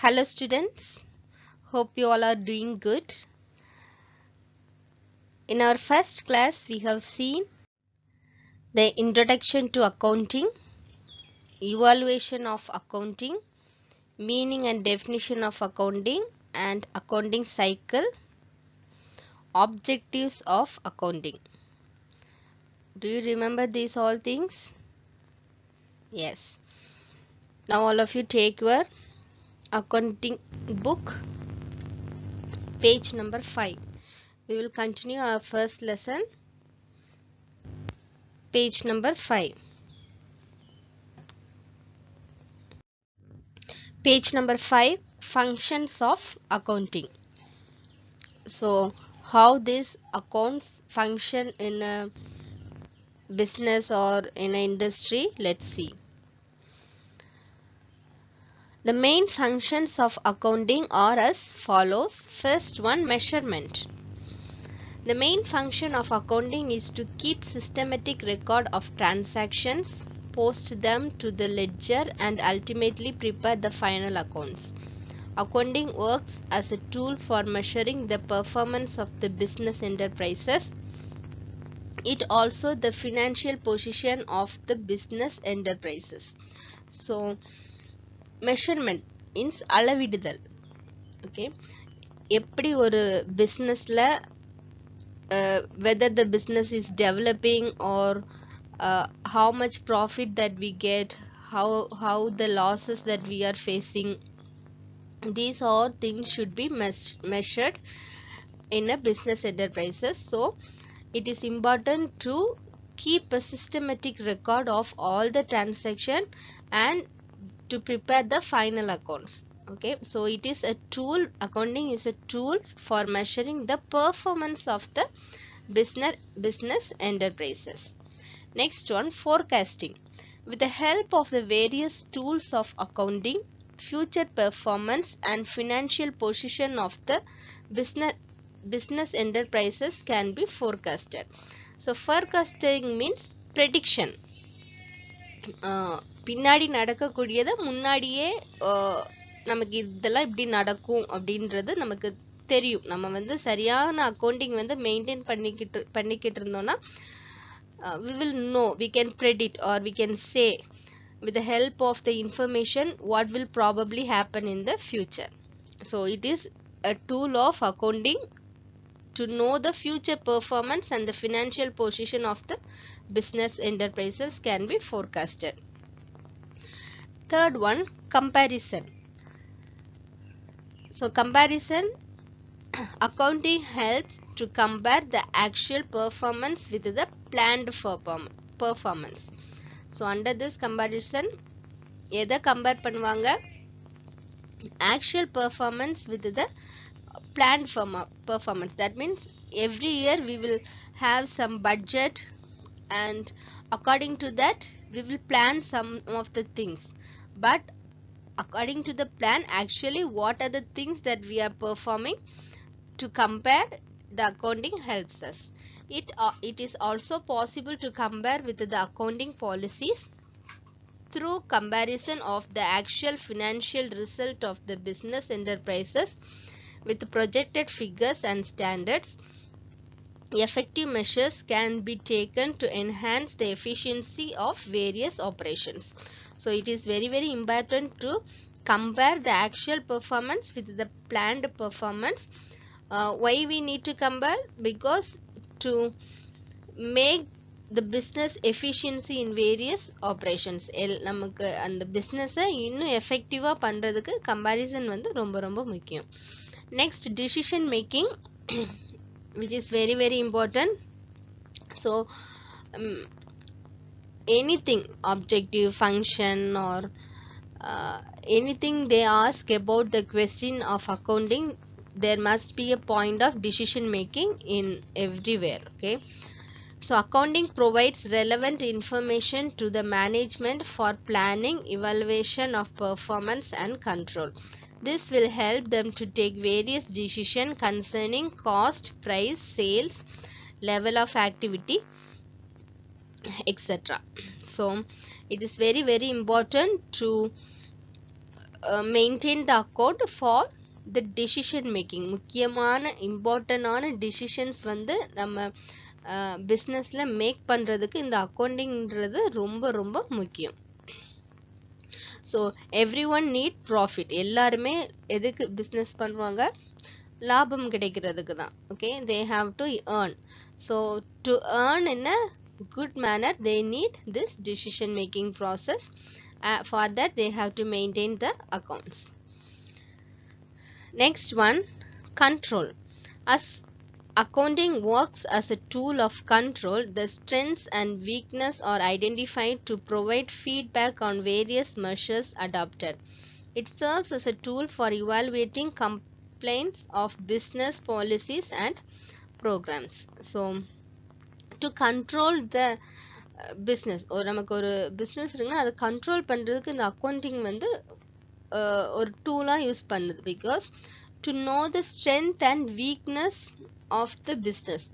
Hello students, hope you all are doing good. In our first class we have seen the introduction to accounting, evaluation of accounting, meaning and definition of accounting and accounting cycle, objectives of accounting. Do you remember these all things? Yes. Now all of you take your accounting book, page number 5. We will continue our first lesson, page number 5. Page number 5, functions of accounting. So how these accounts function in a business or in an industry, let's see. The main functions of accounting are as follows. First one, measurement. The main function of accounting is to keep systematic record of transactions, post them to the ledger and ultimately prepare the final accounts. Accounting works as a tool for measuring the performance of the business enterprises. It also the financial position of the business enterprises. So measurement means அளவிடுதல். Okay, எப்படி ஒரு businessல whether the business is developing or how much profit that we get, how the losses that we are facing, these all things should be measured in a business enterprises. So it is important to keep a systematic record of all the transaction and to prepare the final accounts. Okay, so it is a tool, accounting is a tool for measuring the performance of the business enterprises. Next one, forecasting. With the help of the various tools of accounting, future performance and financial position of the business enterprises can be forecasted. So forecasting means prediction. பின்னாடி நடக்கக்கூடியதை முன்னாடியே நமக்கு இதெல்லாம் இப்படி நடக்கும் அப்படின்றது நமக்கு தெரியும். நம்ம வந்து சரியான அக்கௌண்டிங் வந்து மெயின்டைன் பண்ணிக்கிட்டு இருந்தோம்னா we will know, we can predict or we can say with the help of the information what will probably happen in the future. So it is a tool of accounting to know the future performance and the financial position of the business enterprises can be forecasted. Third one, comparison. So comparison, accounting helps to compare the actual performance with the planned performance. So under this comparison, எதை compare பண்ணுவாங்க? Actual performance with the planned performance. That means every year we will have some budget and according to that we will plan some of the things, but according to the plan actually what are the things that we are performing, to compare the accounting helps us. It is also possible to compare with the accounting policies through comparison of the actual financial result of the business enterprises with projected figures and standards. Effective measures can be taken to enhance the efficiency of various operations. So it is very important to compare the actual performance with the planned performance. Why we need to compare? Because to make the business efficiency in various operations, நமக்கு அந்த பிஸ்னஸை இன்னும் எஃபெக்டிவாக பண்ணுறதுக்கு comparison வந்து ரொம்ப முக்கியம். Next, decision making which is very important. So anything objective function or anything they ask about the question of accounting, there must be a point of decision making in everywhere. Okay, so accounting provides relevant information to the management for planning, evaluation of performance and control. This will help them to take various decisions concerning cost, price, sales, level of activity, etc. So it is very important to maintain the account for the decision making. முக்கியமான இம்பார்ட்டன்டான decisions வந்து நம்ம பிஸ்னஸில் make பண்ணுறதுக்கு இந்த அக்கௌண்டிங்கிறது ரொம்ப ரொம்ப முக்கியம். So every one need profit. எல்லாருமே எதுக்கு பிஸ்னஸ் பண்ணுவாங்க? லாபம் கிடைக்கிறதுக்கு தான். Okay, they have to earn. So to earn in a good manner they need this decision making process. For that they have to maintain the accounts. Next one, control. As accounting works as a tool of control, the strengths and weakness are identified to provide feedback on various measures adopted. It serves as a tool for evaluating complaints of business policies and programs. So to control the business, or நமக்கு ஒரு business இருக்குன்னா அதை control பண்ணுறதுக்கு இந்த accounting வந்து ஒரு டூலாக use பண்ணுது. Because to know the strength and weakness of the business.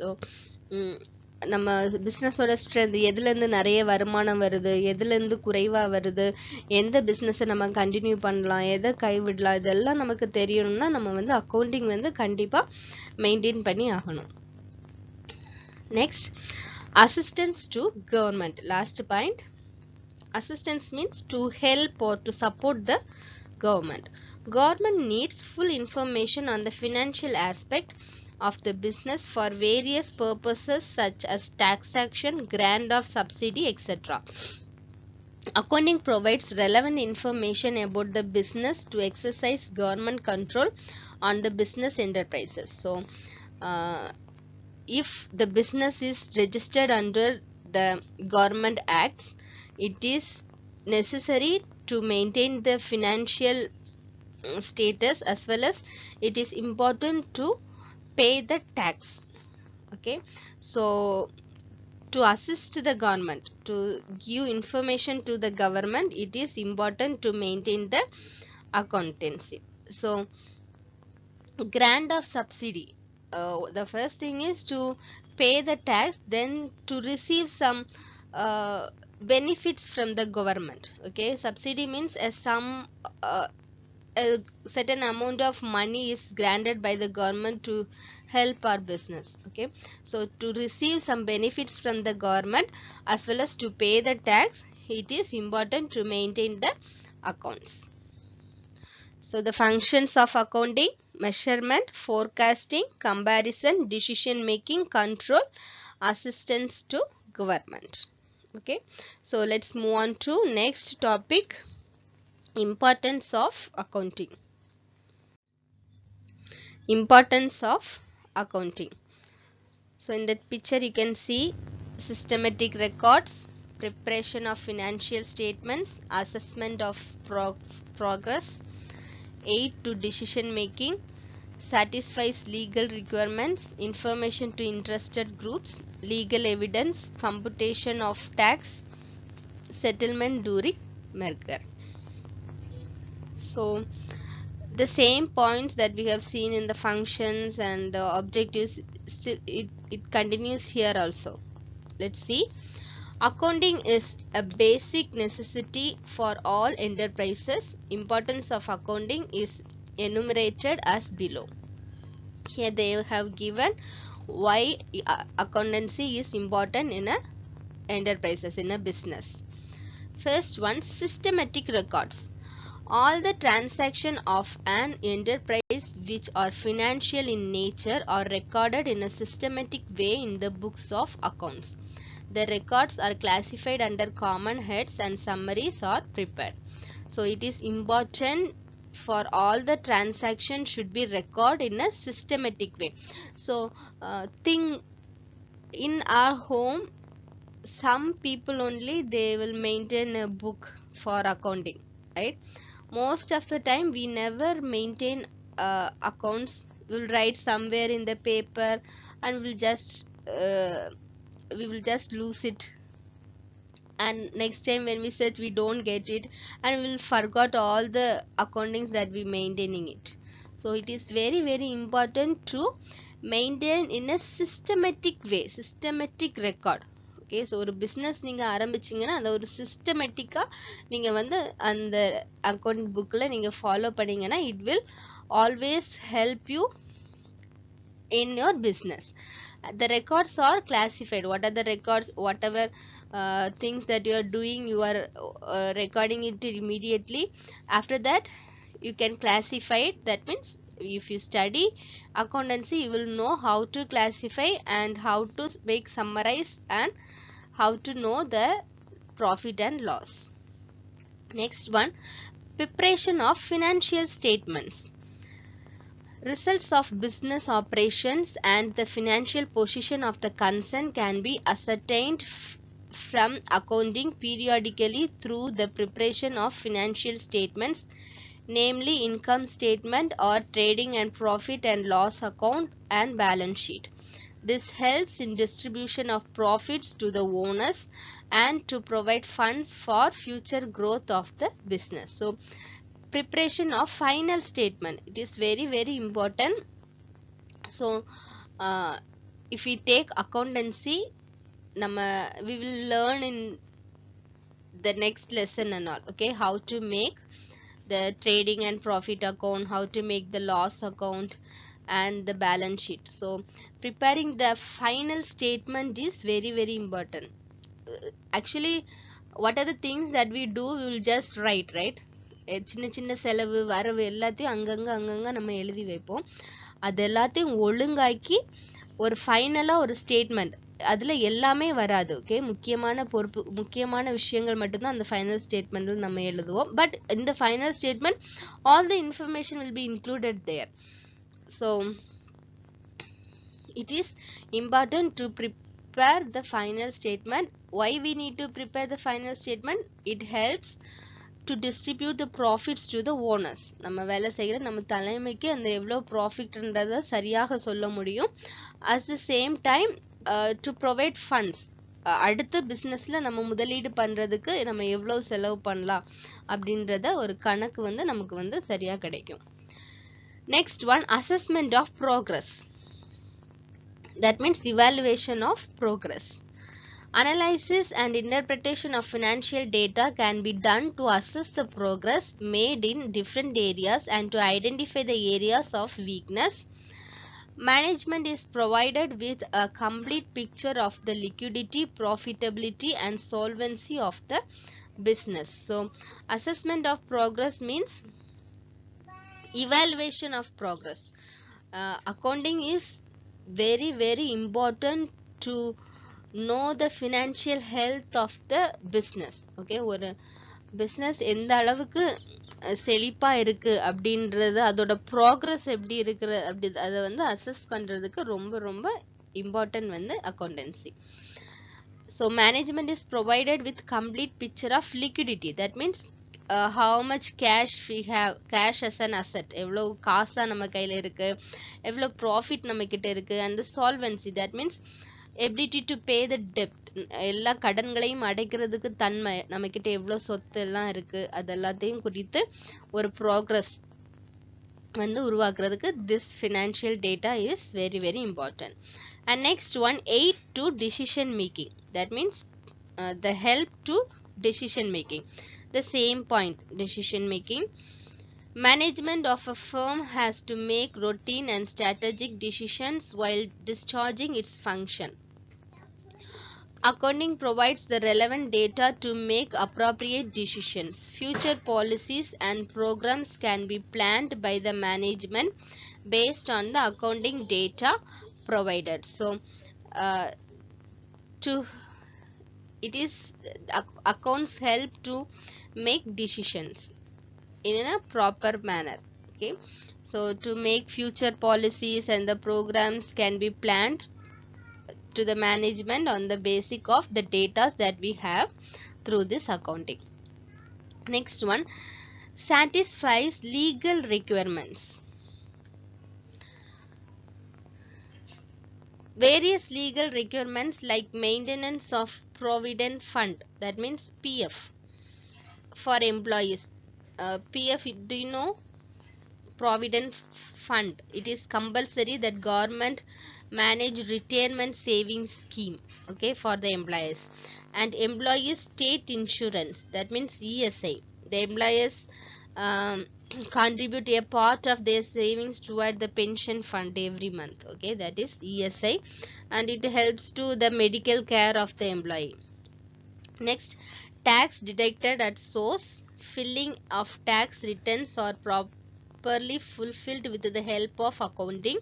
நம்ம பிஸ்னஸோட ஸ்ட்ரென்த், எதுலேருந்து நிறைய வருமானம் வருது, எதுலேருந்து குறைவாக வருது, எந்த பிஸ்னஸை நம்ம கண்டினியூ பண்ணலாம், எதை கைவிடலாம், இதெல்லாம் நமக்கு தெரியணும்னா நம்ம வந்து அக்கௌண்டிங் வந்து கண்டிப்பாக மெயின்டைன் பண்ணி ஆகணும். Next, assistance to government. Last point, assistance means to help or to support the government. Government needs full information on the financial aspect of the business for various purposes such as taxation, grant of subsidy, etc. Accounting provides relevant information about the business to exercise government control on the business enterprises. So if the business is registered under the government acts, it is necessary to maintain the financial status, as well as it is important to pay the tax. Okay, so to assist the government, to give information to the government, it is important to maintain the accountancy. So grant of subsidy, the first thing is to pay the tax, then to receive some benefits from the government. Okay, subsidy means a certain amount of money is granted by the government to help our business. Okay, so to receive some benefits from the government as well as to pay the tax, it is important to maintain the accounts. So the functions of accounting: measurement, forecasting, comparison, decision making, control, assistance to government. Okay, so let's move on to next topic, importance of accounting. Importance of accounting. So in that picture you can see systematic records, preparation of financial statements, assessment of progress, aid to decision making, satisfies legal requirements, information to interested groups, legal evidence, computation of tax, settlement during merger. So the same points that we have seen in the functions and the objectives, still it continues here also. Let's see. Accounting is a basic necessity for all enterprises. Importance of accounting is enumerated as below. Here they have given why accountancy is important in a enterprises, in a business. First one, systematic records. All the transactions of an enterprise which are financial in nature are recorded in a systematic way in the books of accounts. The records are classified under common heads and summaries are prepared. So it is important for all the transactions should be recorded in a systematic way. So think in our home, some people only they will maintain a book for accounting, right? Most of the time we never maintain accounts. We'll write somewhere in the paper and we will just lose it, and next time when we search we don't get it, and we will forget all the accountings that we maintaining it. So it is very very important to maintain in a systematic way, systematic record. Okay. So ஒரு business நீங்கள் ஆரம்பிச்சிங்கன்னா அதை ஒரு சிஸ்டமேட்டிக்காக நீங்கள் வந்து அந்த account புக்கில் நீங்கள் ஃபாலோ பண்ணிங்கன்னா it will always help you in your business. The records are classified. What are the records? Whatever things that you are doing, you are recording it immediately. After that you can classify it. That means if you study accountancy, you will know how to classify and how to make summarize and how to know the profit and loss. Next one, preparation of financial statements. Results of business operations and the financial position of the concern can be ascertained from accounting periodically through the preparation of financial statements, namely income statement or trading and profit and loss account and balance sheet. This helps in distribution of profits to the owners and to provide funds for future growth of the business. So preparation of final statement, it is very very important. So if we take accountancy, we will learn in the next lesson and all, okay, how to make the trading and profit account, how to make the loss account and the balance sheet. So preparing the final statement is very very important. Actually, what are the things that we do? We will just write, right? சின்ன சின்ன செலவு வரவு எல்லாத்தையும் அங்கங்க நம்ம எழுதி வைப்போம். அது எல்லாத்தையும் ஒழுங்காக்கி ஒரு ஃபைனலா ஒரு ஸ்டேட்மெண்ட், அதுல எல்லாமே வராது, ஓகே, முக்கியமான விஷயங்கள் மட்டும்தான் அந்த ஃபைனல் ஸ்டேட்மெண்ட்ல நம்ம எழுதுவோம். பட் இந்த final statement all the information will be included there. So it is important to prepare the final statement. Why we need to prepare the final statement? It helps to distribute the profits to the owners. நம்ம வேலை செய்கிற நம்ம தலைமைக்கு அந்த எவ்வளோ ப்ராஃபிட்ன்றதை சரியாக சொல்ல முடியும். at the same time to provide funds. அடுத்த பிஸ்னஸ்ல நம்ம முதலீடு பண்றதுக்கு நம்ம எவ்வளோ செலவு பண்ணலாம் அப்படின்றத ஒரு கணக்கு வந்து நமக்கு வந்து சரியா கிடைக்கும். Next one, assessment of progress. That means evaluation of progress. Analysis and interpretation of financial data can be done to assess the progress made in different areas and to identify the areas of weakness. Management is provided with a complete picture of the liquidity, profitability and solvency of the business. So assessment of progress means evaluation of progress. Accounting is very very important to know the financial health of the business. Okay, ஒரு business எந்த அளவுக்கு செழிப்பா இருக்கு அப்படின்றது, அதோட progress எப்படி இருக்கு அப்படி அதை வந்து அசஸ் பண்றதுக்கு ரொம்ப ரொம்ப இம்பார்ட்டன்ட் வந்து accountancy. So management is provided with complete picture of liquidity. That means how much cash we have, cash as an asset, எவ்வளவு காசா நம்ம கையில இருக்கு, எவ்வளவு ப்ராஃபிட் நம்ம கிட்ட இருக்கு, and the solvency, that means ability to pay the debt, எல்லா கடன்களையும் அடைக்கிறதுக்கு தன்மை, நம்ம கிட்ட எவ்வளவு சொத்து எல்லாம் இருக்கு, அதெல்லாத்தையும் குறித்து ஒரு ப்ராக்ரஸ் வந்து உருவாக்குறதுக்கு this financial data is very very important. And next one, aid to decision making. That means the help to decision making. The same point, decision making. Management of a firm has to make routine and strategic decisions while discharging its function. Accounting provides the relevant data to make appropriate decisions. Future policies and programs can be planned by the management based on the accounting data provided. So accounts help to make decisions in a proper manner. Okay, so to make future policies and the programs can be planned to the management on the basis of the data that we have through this accounting. Next one, satisfies legal requirements. Various legal requirements like maintenance of provident fund, that means PF for employees. PF, do you know provident fund. It is compulsory that government manage retirement savings scheme, okay, for the employees. And employees state insurance, that means ESI. The employees um, contribute a part of their savings toward the pension fund every month, okay, that is ESI, and it helps to the medical care of the employee. Next, tax deducted at source. Filling of tax returns are properly fulfilled with the help of accounting.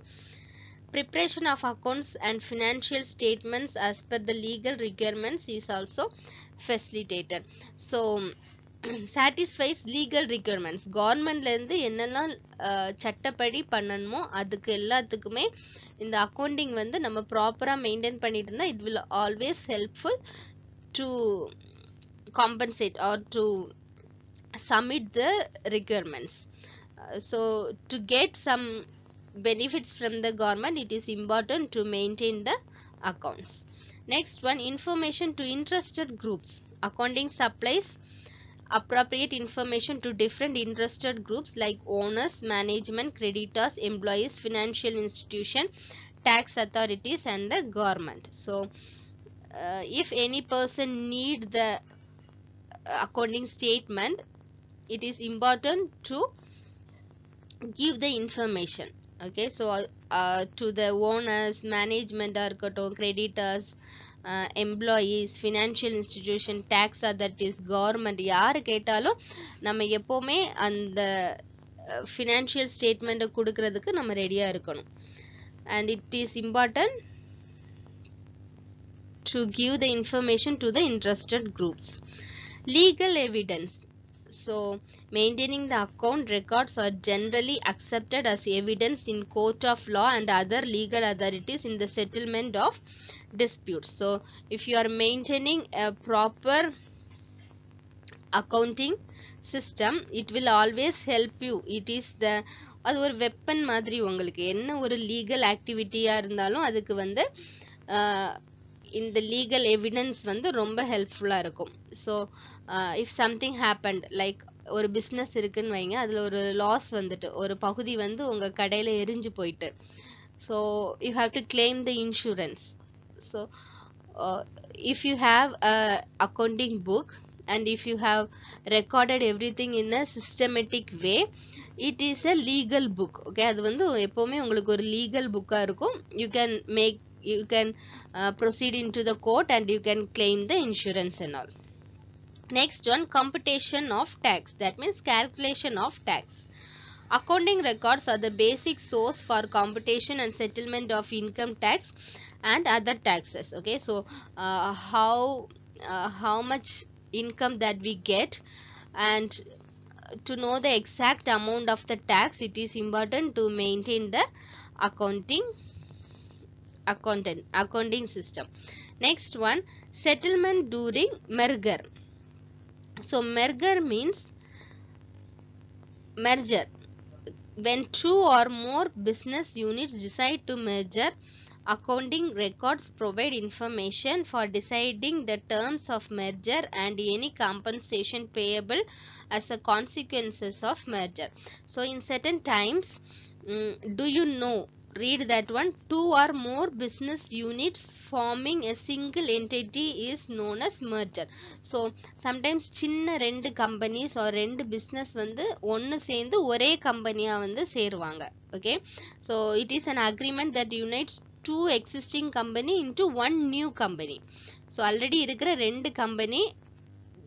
Preparation of accounts and financial statements as per the legal requirements is also facilitated. So satisfies legal requirements. கவர்மெண்ட்ல இருந்து என்னெல்லாம் சட்டப்படி பண்ணணுமோ அதுக்கு எல்லாத்துக்குமே இந்த accounting வந்து நம்ம ப்ராப்பரா மெயின்டைன் பண்ணிட்டு இருந்தா it will always helpful to compensate or to submit the requirements. So to get some benefits from the government, it is important to maintain the accounts. Next one, information to interested groups. Accounting supplies appropriate information to different interested groups like owners, management, creditors, employees, financial institution, tax authorities and the government. So if any person need the accounting statement, it is important to give the information, okay. So to the owners, management இருக்கட்டும், creditors, employees, financial institution, tax authorities, government, யாரு கேட்டாலும் நம்ம எப்பவுமே அந்த financial statement கொடுக்கிறதுக்கு நம்ம ரெடியா இருக்கணும். And it is important to give the information to the interested groups. Legal evidence. So maintaining the account records are generally accepted as evidence in court of law and other legal authorities in the settlement of disputes. So if you are maintaining a proper accounting system, it will always help you. It is the அது ஒரு weapon மாதிரி. உங்களுக்கு என்ன ஒரு legal ஆக்டிவிட்டியா இருந்தாலும் அதுக்கு வந்து இந்த லீகல் எவிடன்ஸ் வந்து ரொம்ப ஹெல்ப்ஃபுல்லா இருக்கும். So if something happened, like ஒரு பிஸ்னஸ் இருக்குன்னு வைங்க, அதில் ஒரு லாஸ் வந்துட்டு ஒரு பகுதி வந்து உங்கள் கடையில் எரிஞ்சு போயிட்டு, so you have to claim the insurance. So if you have a accounting book and if you have recorded everything in a systematic way, it is a legal book, okay. அது வந்து எப்பவுமே உங்களுக்கு ஒரு legal book-ஆ இருக்கும். You can proceed into the court and you can claim the insurance and all. Next one, computation of tax, that means calculation of tax. Accounting records are the basic source for computation and settlement of income tax and other taxes, okay. So how much income that we get, and to know the exact amount of the tax, it is important to maintain the accounting system. Next one, settlement during merger. So merger means merger. When two or more business units decide to merger, accounting records provide information for deciding the terms of merger and any compensation payable as a consequences of merger. So in certain times, do you know, read that one, two or more business units forming a single entity is known as merger. So sometimes சின்ன ரெண்டு companies or ரெண்டு business வந்து ஒன்று சேர்ந்து ஒரே கம்பெனியா வந்து சேருவாங்க, okay. So it is an agreement that unites two existing company into one new company. So already இருக்கிற ரெண்டு company,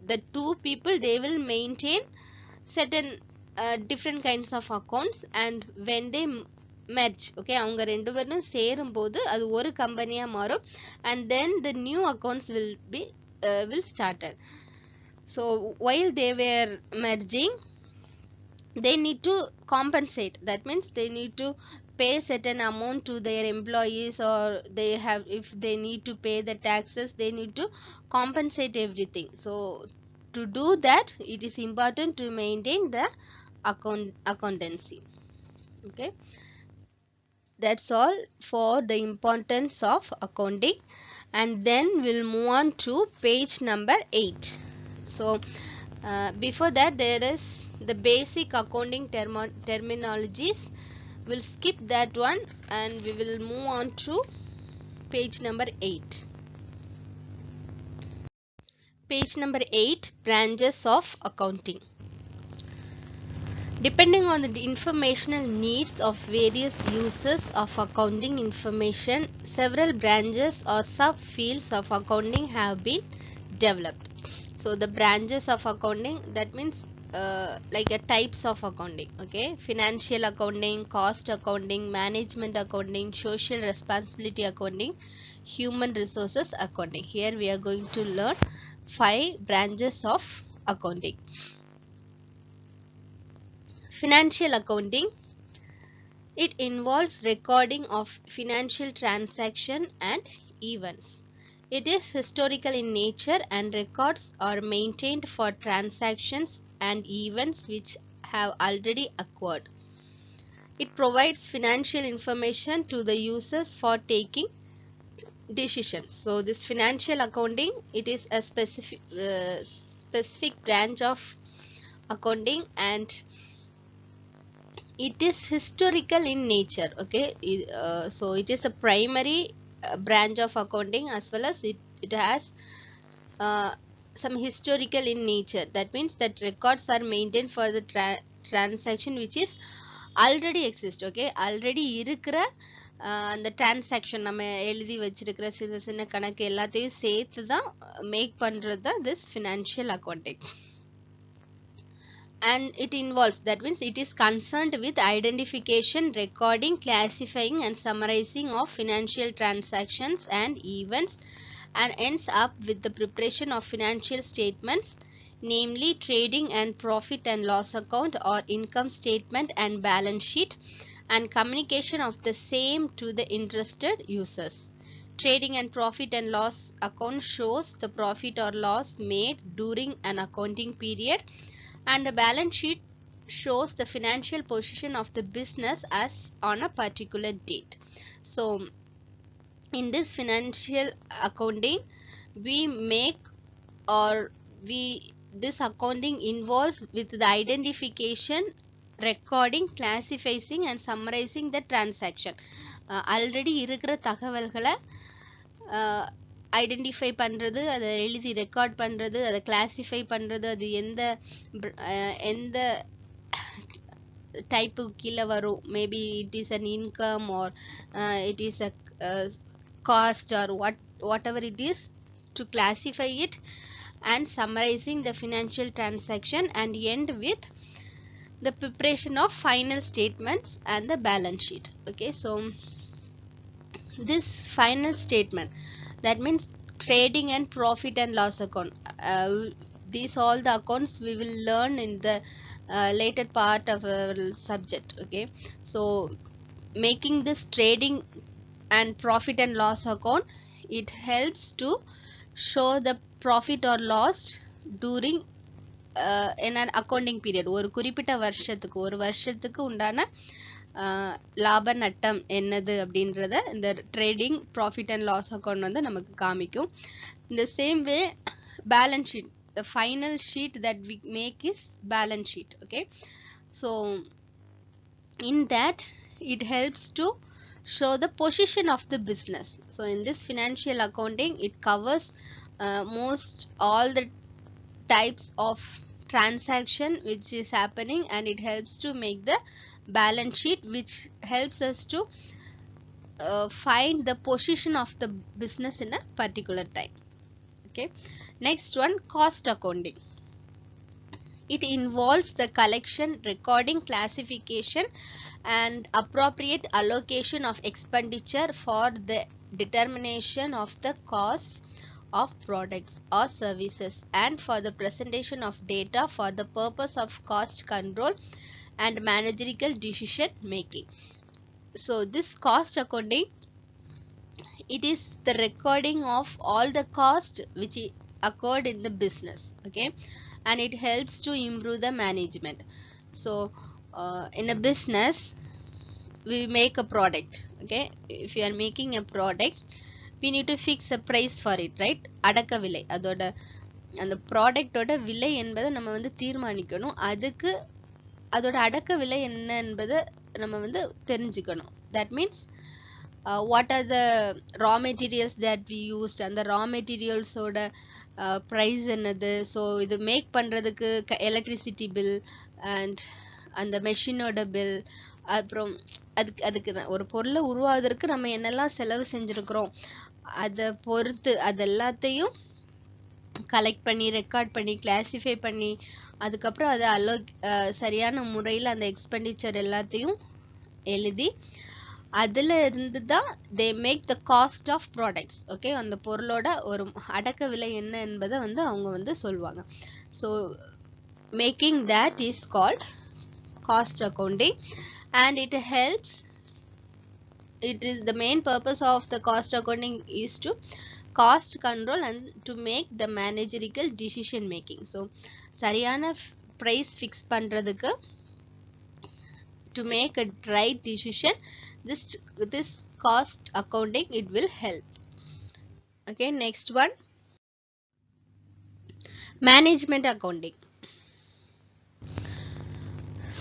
the two people, they will maintain certain different kinds of accounts, and when they merge, okay, அவங்க ரெண்டு பேரும் சேரும் போது அது ஒரு கம்பெனியா மாறும், and then the new accounts will started. So while they were merging, they need to compensate, that means they need to pay certain amount to their employees, or if they need to pay the taxes, they need to compensate everything. So to do that, it is important to maintain the accountancy, okay. That's all for the importance of accounting, and then we'll move on to page number 8. So before that, there is the basic accounting terminologies. We'll skip that one and we will move on to page number 8. Page number 8, branches of accounting. Depending on the informational needs of various users of accounting information, several branches or subfields of accounting have been developed. So the branches of accounting, that means like a types of accounting. Okay, financial accounting, cost accounting, management accounting, social responsibility accounting, human resources accounting. Here we are going to learn 5 branches of accounting. Financial accounting, it involves recording of financial transaction and events. It is historical in nature and records are maintained for transactions and events which have already occurred. It provides financial information to the users for taking decisions. So this financial accounting, it is a specific branch of accounting and it is historical in nature. Okay, so it is a primary branch of accounting, as well as it has uh, some historical in nature. That means that records are maintained for the transaction which is already exist. Okay, already இருக்கிற அந்த transaction நம்ம எழுதி வச்சிருக்கிற சின்ன சின்ன கணக்கு எல்லாத்தையும் சேர்த்து தான் மேக் பண்றது தான் this financial accounting. And it involves, that means it is concerned with identification, recording, classifying and summarizing of financial transactions and events, and ends up with the preparation of financial statements, namely trading and profit and loss account or income statement and balance sheet, and communication of the same to the interested users. Trading and profit and loss account shows the profit or loss made during an accounting period, and the balance sheet shows the financial position of the business as on a particular date. So in this financial accounting, we make or we this accounting involves with the identification, recording, classifying and summarizing the transaction. Already இருக்கிற தகவல்களை identify பண்ணுறது, அதை எழுதி record பண்ணுறது, அதை classify பண்ணுறது, அது எந்த டைப்புக்கு கீழே வரும், maybe it is an income R it is a cost or whatever it is, to classify it and summarizing the financial transaction and end with the preparation of final statements and the balance sheet. Okay, so this final statement, that means trading and profit and loss account, these all the accounts we will learn in the later part of our subject. Okay, so making this trading and profit and loss account, it helps to show the profit or loss during in an accounting period. ஒரு குறிப்பிட்ட வருஷத்துக்கு உண்டான லாப நட்டம் என்னது அப்படின்றத இந்த trading profit and loss account வந்து நமக்கு காமிக்கும். இந்த same way balance sheet, the final sheet that we make is balance sheet. Okay, so in that it helps to show the position of the business. So in this financial accounting, it covers most all the types of transaction which is happening, and it helps to make the balance sheet, which helps us to find the position of the business in a particular time. Okay, next one, cost accounting. It involves the collection, recording, classification and appropriate allocation of expenditure for the determination of the cost of products or services, and for the presentation of data for the purpose of cost control and managerial decision making. So this cost accounting, it is the recording of all the cost which occurred in the business. Okay, and it helps to improve the management. So in a business, we make a product. Okay, if you are making a product, we need to fix a price for it, right? அடக்க விலை, அதோட அந்த ப்ராடக்ட்டோட விலை என்பதை நம்ம வந்து தீர்மானிக்கணும். அதுக்கு அதோட அடக்க விலை என்ன என்பதை நம்ம வந்து தெரிஞ்சுக்கணும். That means what are the raw materials that we used, அந்த raw materialsோட price என்னது, ஸோ இது மேக் பண்ணுறதுக்கு எலக்ட்ரிசிட்டி பில் அண்ட் அந்த மெஷினோட பில், அப்புறம் அதுக்கு ஒரு பொருளை உருவாவதற்கு நம்ம என்னெல்லாம் செலவு செஞ்சுருக்கிறோம் அதை பொறுத்து அது எல்லாத்தையும் கலெக்ட் பண்ணி ரெக்கார்ட் பண்ணி கிளாசிஃபை பண்ணி அதுக்கப்புறம் அதை சரியான முறையில் அந்த எக்ஸ்பெண்டிச்சர் எல்லாத்தையும் எழுதி அதுல இருந்து தான் they make the cost of products. Okay, அந்த பொருளோட ஒரு அடக்க விலை என்ன என்பதை வந்து அவங்க வந்து சொல்லுவாங்க. So making that is called cost accounting, and it is the main purpose of the cost accounting is to cost control and to make the managerial decision making. So சரியான price fix பண்றதுக்கு, to make a right decision, this cost accounting it will help. Okay, next one, management accounting.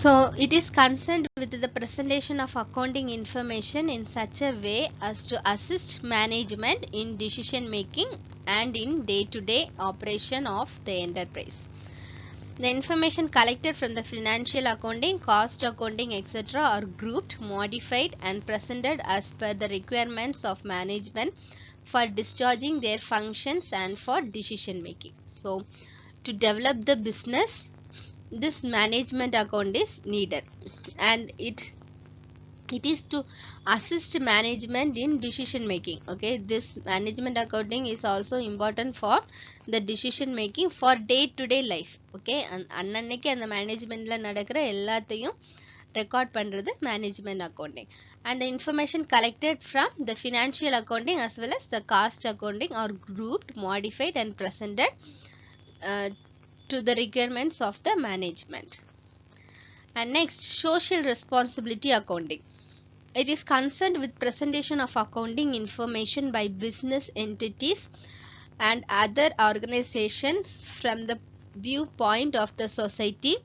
So it is concerned with the presentation of accounting information in such a way as to assist management in decision making and in day-to-day operation of the enterprise. The information collected from the financial accounting, cost accounting, etc. are grouped, modified and presented as per the requirements of management for discharging their functions and for decision making. So to develop the business, this management account is needed, and it is to assist management in decision making. Okay, this management accounting is also important for the decision making for day to day life. Okay, அன்னன்னைக்கு அந்த மேனேஜ்மெண்ட்ல நடக்கிற எல்லாத்தையும் record பண்றது management accounting. And the information collected from the financial accounting as well as the cost accounting are grouped, modified and presented to the requirements of the management. And next, social responsibility accounting. It is concerned with presentation of accounting information by business entities and other organizations from the viewpoint of the society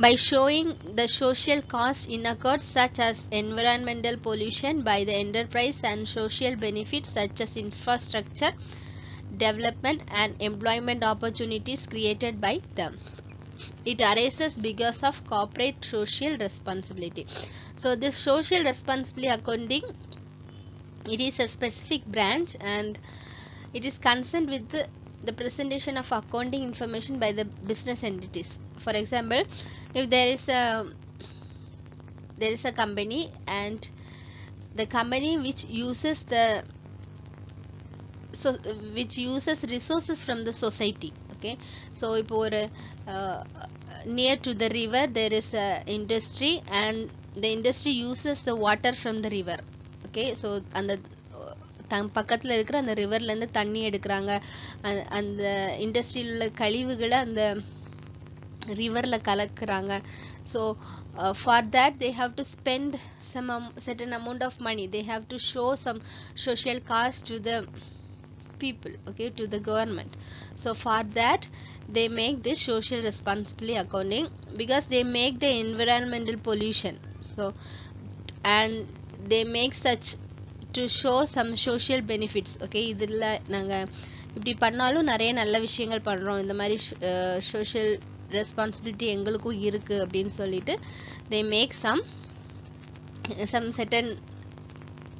by showing the social costs incurred such as environmental pollution by the enterprise and social benefits such as infrastructure development and employment opportunities created by them. It arises because of corporate social responsibility. So this social responsibility accounting, it is a specific branch and it is concerned with the presentation of accounting information by the business entities. For example, if there is a company and the company which uses resources from the society. Okay, so இப்போ ஒரு near to the river there is a industry and the industry uses the water from the river. Okay, so அந்த பக்கத்தில் இருக்கிற அந்த ரிவர்லேருந்து தண்ணி எடுக்கிறாங்க, அந்த இண்டஸ்ட்ரியில் உள்ள கழிவுகளை அந்த ரிவரில் கலக்குறாங்க. So for that they have to spend some certain amount of money. They have to show some social cost to the people, okay, to the government. So for that they make this social responsibility accounting because they make the environmental pollution. So and they make such to show some social benefits. Okay, இதில் நாங்கள் இப்படி பண்ணாலும் நிறைய நல்ல விஷயங்கள் பண்ணுறோம், இந்த மாதிரி சோஷியல் ரெஸ்பான்சிபிலிட்டி எங்களுக்கும் இருக்குது அப்படின்னு சொல்லிட்டு they make some certain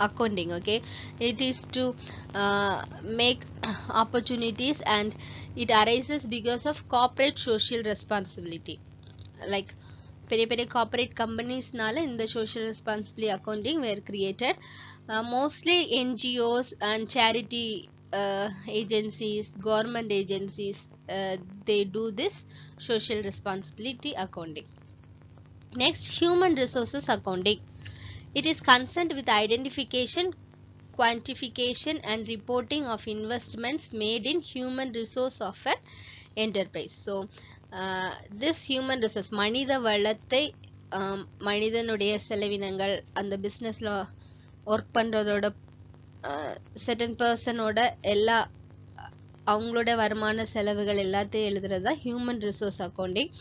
accounting. Okay, it is to make opportunities and it arises because of corporate social responsibility. Like பெரிய பெரிய corporate companiesனால இந்த social responsibility accounting were created. Mostly NGOs and charity agencies, government agencies, they do this social responsibility accounting. Next, human resources accounting. It is concerned with identification, quantification and reporting of investments made in human resource of an enterprise. So this human resource, மனித வளத்தை, மனிதனுடைய செலவினங்கள், அந்த பிஸ்னஸில் work பண்ணுறதோட certain பர்சனோட எல்லா அவங்களோட வருமான செலவுகள் எல்லாத்தையும் எழுதுறது தான் human resource accounting.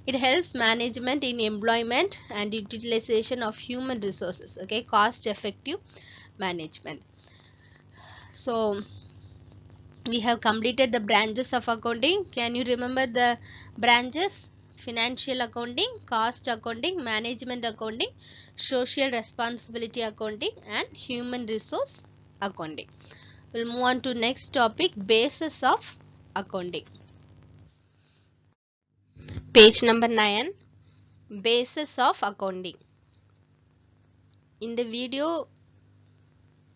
It helps management in employment and utilisation of human resources. Okay, cost effective management. So we have completed the branches of accounting. Can you remember the branches? Financial accounting, cost accounting, management accounting, social responsibility accounting, and human resource accounting. We'll move on to next topic, basis of accounting. Page number 9, basis of accounting. In the video,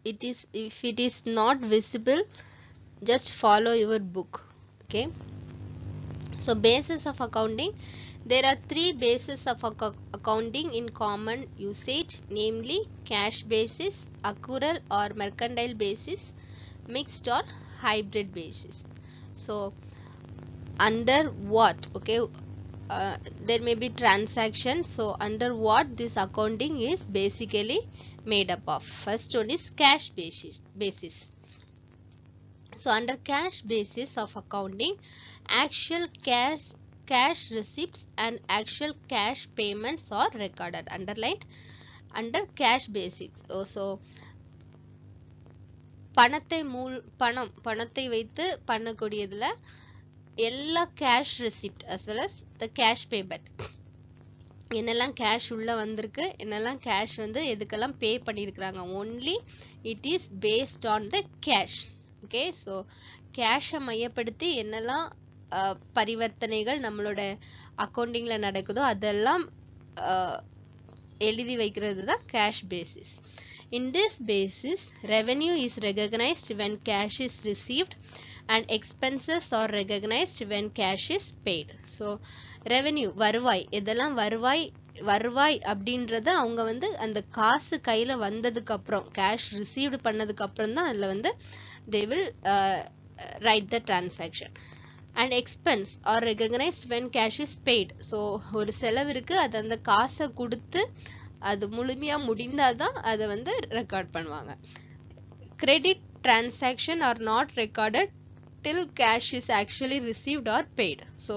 if it is not visible, just follow your book. Okay, so basis of accounting, there are three bases of accounting in common usage, namely cash basis, accrual or mercantile basis, mixed or hybrid basis. So under what, okay, there may be transactions. So under what this accounting is basically made up of? First one is cash basis. So under cash basis of accounting, actual cash receipts and actual cash payments are recorded. Underlined under cash basis. So பணத்தை வைத்து பண்ணக்கூடியதுல எல்லா cash receipt as well as the cash payment, என்னெல்லாம் cash உள்ள வந்திருக்கு, என்னெல்லாம் cash வந்து எதுக்கெல்லாம் பே பண்ணியிருக்கிறாங்க, only it is based on the cash. Okay, so கேஷை மையப்படுத்தி என்னெல்லாம் பரிவர்த்தனைகள் நம்மளோட அக்கௌண்டிங்கில் நடக்குதோ அதெல்லாம் எழுதி வைக்கிறது தான் cash basis. In this basis, revenue is recognized when cash is received and expenses are recognized when cash is paid. So revenue, வருவாய், எதெல்லாம் வருவாய் அப்படின்றத அவங்க வந்து அந்த காசு கையில் வந்ததுக்கு அப்புறம், கேஷ் ரிசீவ்டு பண்ணதுக்கு அப்புறம் தான் அதில் வந்து they will write the transaction. And expense are recognized when cash is paid. So ஒரு செலவு இருக்கு, அது அந்த காசை கொடுத்து அது முழுமையா முடிந்தாதான் அதை வந்து ரெக்கார்ட் பண்ணுவாங்க. Credit transaction are not recorded till cash is actually received or paid. So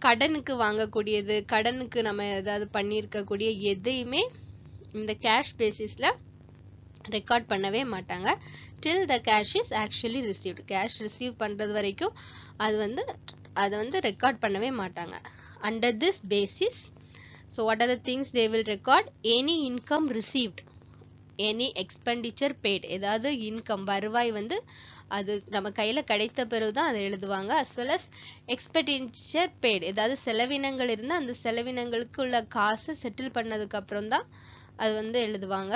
கடனுக்கு வாங்கக்கூடியது, கடனுக்கு நம்ம ஏதாவது பண்ணியிருக்கக்கூடிய எதையுமே இந்த கேஷ் பேசிஸ்ல ரெக்கார்ட் பண்ணவே மாட்டாங்க till the cash is actually received. Cash receive பண்றது வரைக்கும் அது வந்து ரெக்கார்ட் பண்ணவே மாட்டாங்க. Under this basis, so what are the things they will record? Any income received, any expenditure paid, ஏதாவது இன்கம் வருவாய் வந்து அது நம்ம கையில கிடைத்த பிறகுதான் அதை எழுதுவாங்க. as well as expenditure paid, ஏதாவது செலவினங்கள் இருந்தால் அந்த செலவினங்களுக்கு உள்ள காசு செட்டில் பண்ணதுக்கு அப்புறம் தான் அது வந்து எழுதுவாங்க.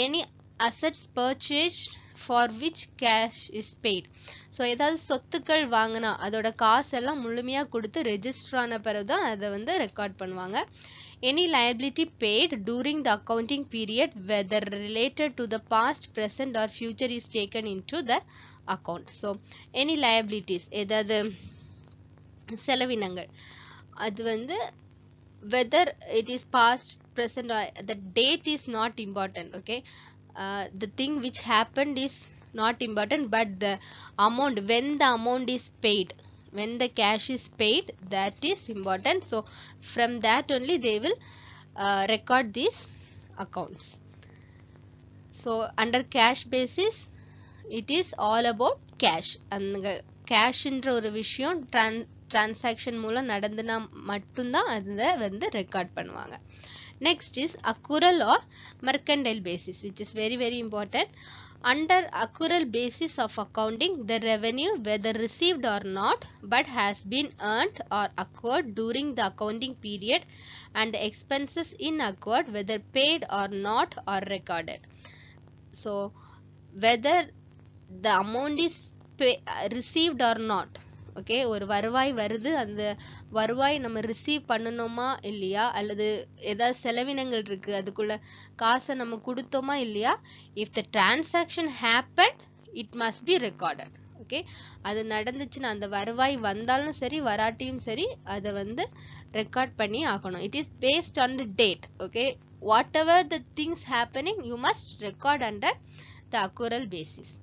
Any assets purchased for which cash is paid. So ஏதாவது சொத்துக்கள் வாங்கினா அதோட காசெல்லாம் முழுமையாக கொடுத்து ரெஜிஸ்டர் ஆன பிறகு தான் அதை வந்து ரெக்கார்ட் பண்ணுவாங்க. Any liability paid during the accounting period, whether related to the past, present or future, is taken into the account. So any liabilities, ஏதாவது செலவினங்கள், அது வந்து whether it is past, present or the date is not important. Okay, the thing which happened is not important, but the amount, when the amount is paid, when the cash is paid, that is important. So from that only they will record these accounts. So under cash basis, it is all about cash. அந்த கேஷ்ன்ற ஒரு விஷயம் transaction மூலம் நடந்துனா மட்டும்தான் அதை வந்து record பண்ணுவாங்க. Next is accrual or mercantile basis, which is very very important. Under accrual basis of accounting, the revenue, whether received or not, but has been earned or accrued during the accounting period, and the expenses incurred, whether paid or not, are recorded. So whether the amount is received or not, okay, ஒரு வருவாய் வருது, அந்த வருவாய் நம்ம receive பண்ணணுமா இல்லையா, அல்லது ஏதாவது செலவினங்கள் இருக்கு அதுக்குள்ள காசை நம்ம கொடுத்தோமா இல்லையா, if the transaction happened, it must be recorded. Okay, அது நடந்துச்சுன்னா அந்த வருவாய் வந்தாலும் சரி வராட்டியும் சரி அதை வந்து ரெக்கார்ட் பண்ணி ஆகணும். It is based on the date. Okay, what ever the things happening you must record under the accrual basis.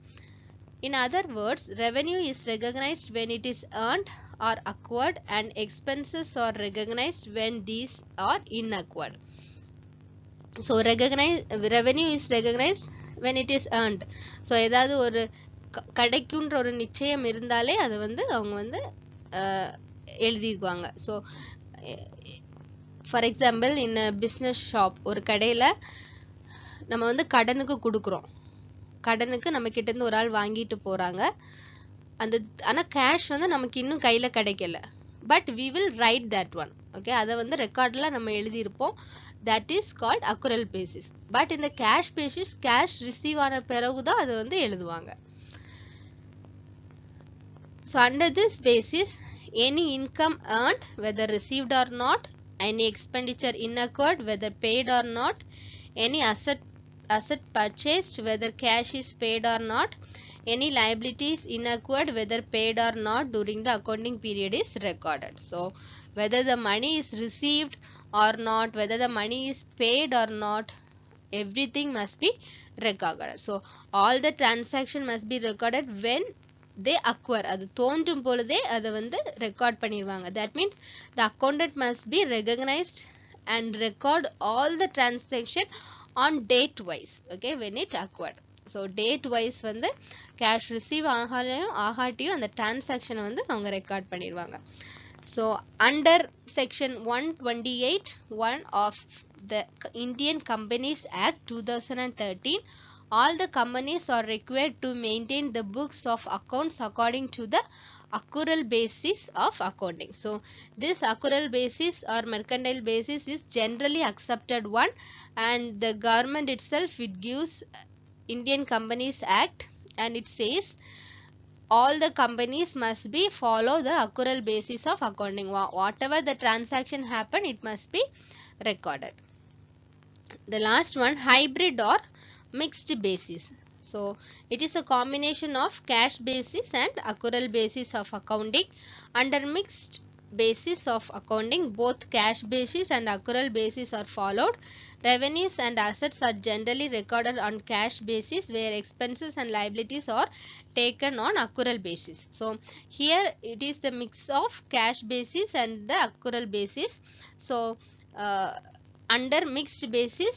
In other words, revenue is recognized when it is earned or acquired, and expenses are recognized when these are incurred. So revenue is recognized when it is earned. So ஏதாவது ஒரு கிடைக்குன்ற ஒரு நிச்சயம் இருந்தாலே அது வந்து அவங்க வந்து எழுதிக்குவாங்க. So for example in business shop, ஒரு கடையில் நம்ம வந்து கடனுக்கு கொடுக்குறோம். கடனுக்கு நம்ம கிட்டேருந்து ஒரு ஆள் வாங்கிட்டு போகிறாங்க. ஆனால் கேஷ் வந்து நமக்கு இன்னும் கையில் கிடைக்கல. But we will write that one. Okay, அதை வந்து ரெக்கார்டில் நம்ம எழுதியிருப்போம். That is called accrual basis. But in the cash basis, cash receive ஆன பிறகுதான் அது வந்து எழுதுவாங்க. So under this basis, any income earned, whether received or not, any expenditure incurred, whether paid or not, any asset purchased, whether cash is paid or not, any liabilities incurred, whether paid or not during the accounting period is recorded. So whether the money is received or not, whether the money is paid or not, everything must be recorded. So all the transaction must be recorded when they acquire. அது தோன்றும் பொழுதே அதை வந்து record பண்ணிடுவாங்க. That means the accountant must be recognized and record all the transaction on date wise. Okay, when it acquired. So date wise வந்து cash receive ஆகாட்டியும் அந்த டிரான்சாக்ஷனை வந்து அவங்க ரெக்கார்ட் பண்ணிடுவாங்க. So under section 128(1) of the Indian Companies Act 2013, all the companies are required to maintain the books of accounts according to the accrual basis of accounting. So this accrual basis or mercantile basis is generally accepted one, and the government itself, it gives Indian Companies Act, and it says all the companies must be follow the accrual basis of accounting. Whatever the transaction happen, it must be recorded. The last one, hybrid or mixed basis. So it is a combination of cash basis and accrual basis of accounting. Under mixed basis of accounting, both cash basis and accrual basis are followed. Revenues and assets are generally recorded on cash basis, where expenses and liabilities are taken on accrual basis. So here it is the mix of cash basis and the accrual basis. So under mixed basis,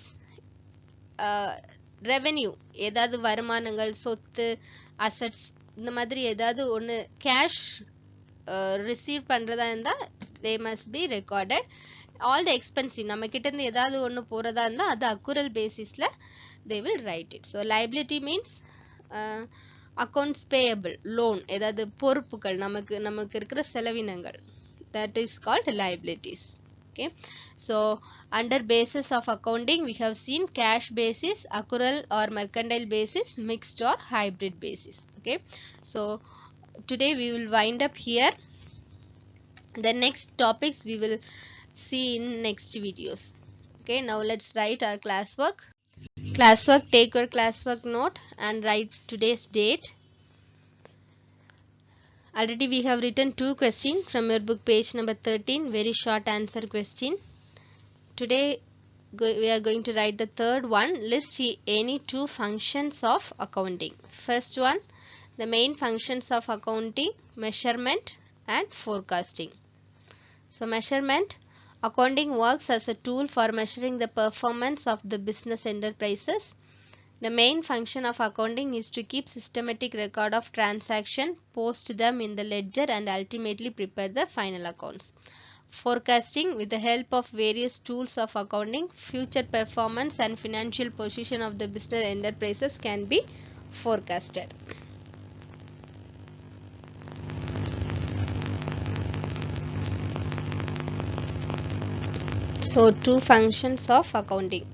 revenue, ஏதாவது வருமானங்கள், சொத்து, assets, இந்த மாதிரி ஏதாவது ஒன்று cash receive பண்ணுறதா இருந்தால் they must be recorded. All the expensive, நம்ம கிட்டேருந்து ஏதாவது ஒன்று போகிறதா இருந்தால் அது அக்குரல் பேசிஸில் they will write it. So liability means accounts payable, loan, ஏதாவது பொறுப்புகள், நமக்கு இருக்கிற செலவினங்கள், that is called liabilities. Okay, so under basis of accounting we have seen cash basis, accrual or mercantile basis, mixed or hybrid basis. Okay, so today we will wind up here. The next topics we will see in next videos. Okay, now let's write our classwork. Take your classwork note and write today's date. Already we have written 2 questions from your book, page number 13, very short answer question. Today we are going to write the third one. List any 2 functions of accounting. First one, the main functions of accounting, measurement and forecasting. So measurement, accounting works as a tool for measuring the performance of the business enterprises. The main function of accounting is to keep systematic record of transaction, post them in the ledger and ultimately prepare the final accounts. Forecasting, with the help of various tools of accounting, future performance and financial position of the business enterprises can be forecasted. So 2 functions of accounting.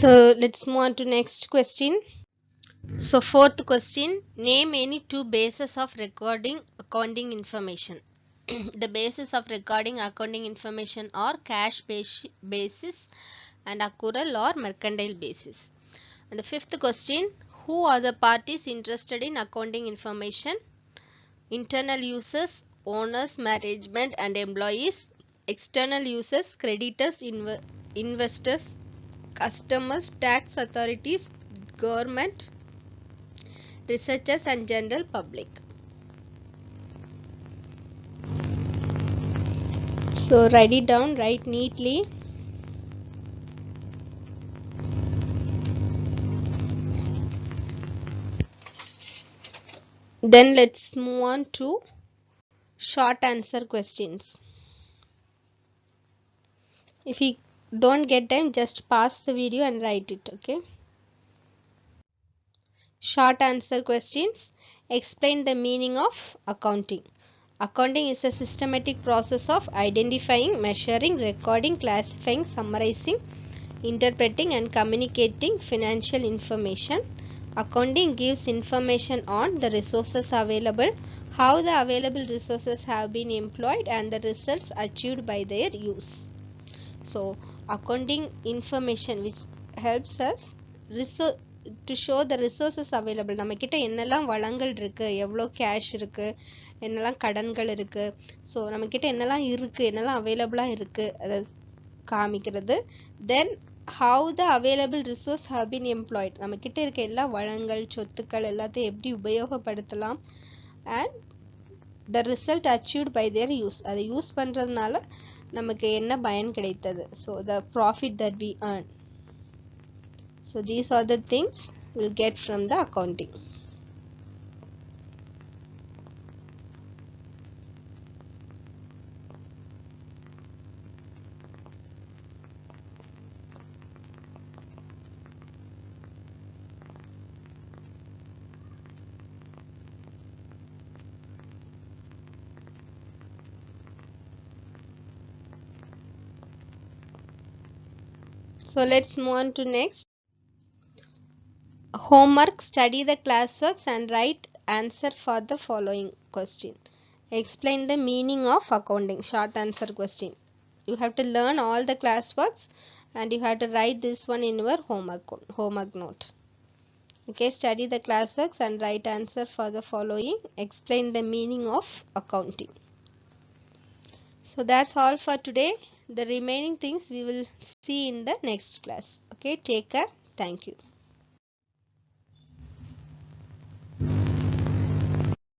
So let's move on to next question. So fourth question, name any two bases of recording accounting information. The basis of recording accounting information are cash basis and accrual or mercantile basis. And the fifth question, who are the parties interested in accounting information? Internal users, owners, management and employees. External users, creditors, investors, customers, tax authorities, government, researchers and general public. So write it down, write neatly. Then let's move on to short answer questions. If you don't get them, just pause the video and write it, okay? Short answer questions. Explain the meaning of accounting. Accounting is a systematic process of identifying, measuring, recording, classifying, summarizing, interpreting and communicating financial information. Accounting gives information on the resources available, how the available resources have been employed and the results achieved by their use. So accounting information which helps us to show the resources available. நம்ம கிட்ட என்னெல்லாம் வளங்கள் இருக்கு, எவ்வளோ cash இருக்கு, என்னெல்லாம் கடன்கள் இருக்கு, ஸோ நம்ம கிட்ட என்னெல்லாம் இருக்கு, என்னெல்லாம் அவைலபிளா இருக்கு அதை காமிக்கிறது. தென் how the available resource have been employed, நம்ம கிட்ட இருக்க எல்லா வளங்கள் சொத்துக்கள் எல்லாத்தையும் எப்படி உபயோகப்படுத்தலாம், and the result achieved by their use, அதை யூஸ் பண்றதுனால நமக்கு என்ன பயன் கிடைத்தது, so the profit that we earn. So these are the things we'll get from the accounting. So let's move on to next. Homework, study the classworks and write answer for the following question. Explain the meaning of accounting. Short answer question. You have to learn all the classworks and you have to write this one in your homework note. Okay, study the classworks and write answer for the following. Explain the meaning of accounting. So that's all for today. The remaining things we will see in the next class. Okay, take care. Thank you.